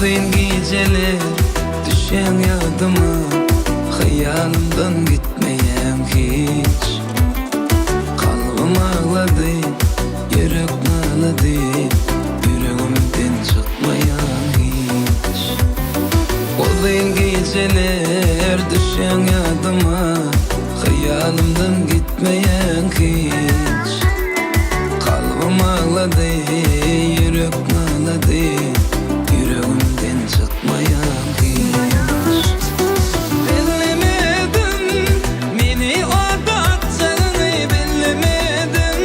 Uzun geceler düşen yadıma, hayalımdan gitmeyen hiç. Kalbim ağladı, yürek ağladı, yüreğimden çıkmayan hiç. Uzun geceler düşen yadıma, hayalımdan gitmeyen hiç. Kalbim ağladı, yürek ağladı, yüreğimden çıkmayan hiç. Bilmedim beni aldattığını, bilmedim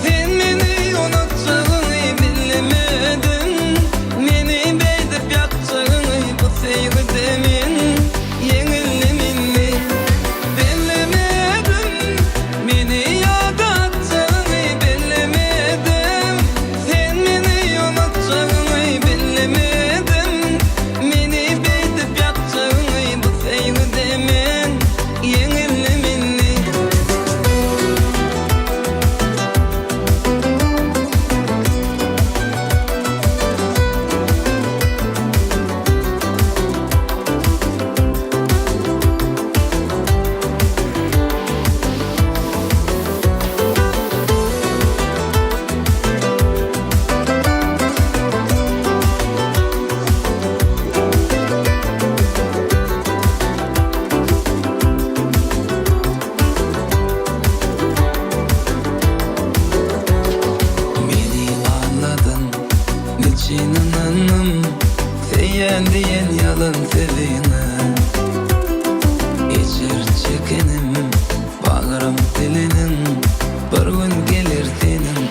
sen beni unuttığını, bilmedim beni beydip yaktığını, bu sevgimin yenilmemini. Bilmedim beni aldattığını, bilmedim sen beni unuttığını, bilmedim beni beydip yaktığını, bu sevgimin yenilmemini. Beni anladın, niçin inandım sen diyen yalan sevine. İçer çekenim, bağırım dilinin, bir gün gelir senin